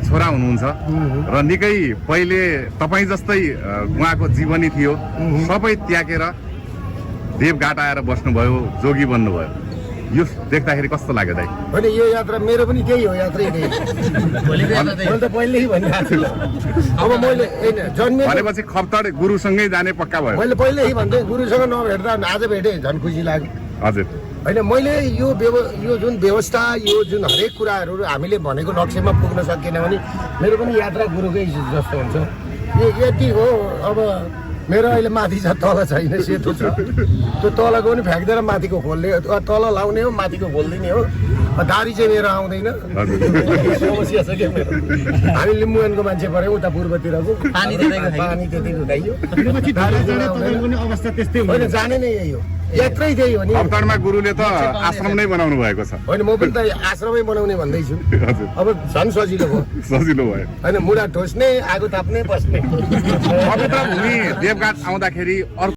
छोरा हुनुहुन्छ र निकै पहिले तपाईँ जस्तै उहाँको जीवनी थियो, सबै त्यागेर देवघाट आएर बस्नुभयो, जोगी बन्नुभयो। यो देख्दाखेरि कस्तो लाग्यो दाइ? होइन, यो यात्रा मेरो पनि त्यही हो, यात्रै त्यही। मैले त पहिल्यै भनिरहेको छु। अब मैले जन्मे भनेपछि खप्तड गुरुसँगै जाने पक्का भयो। मैले पहिल्यै भन्थेँ, गुरुसँग नभेट्दा आज भेटेँ झन् खुसी लाग्यो। हजुर होइन, मैले यो जुन व्यवस्था, यो जुन हरेक कुराहरू हामीले भनेको लक्ष्यमा पुग्न सकेन भने मेरो पनि यात्रा गुरुकै जस्तो हुन्छ। यति हो। अब मेरो अहिले माथि छ, तल छैन, सेतो छ। त्यो तलको पनि फ्याँक्दैन, माथिको खोल्ने, तल लाउने हो, माथिको खोलिदिने हो। दारी चाहिँ मेरो आउँदैन, समस्या छ क्या मेरो। हामी लिम्बुवानको मान्छे पऱ्यौँ, उता पूर्वतिरको पानी त्यतिको खाइयो। अवस्था त्यस्तै होइन, जाने नै यही हो, यात्रै त्यही हो नि। खप्तडमा गुरुले त आश्रम नै बनाउनु भएको छ। होइन, म पनि त आश्रमै बनाउने भन्दैछु। अब झन् सजिलो भयो। सजिलो भयो। होइन, मुढा ठोस्ने, आगो ताप्ने, बस्ने। पवित्र भूमि देवघाट आउँदाखेरि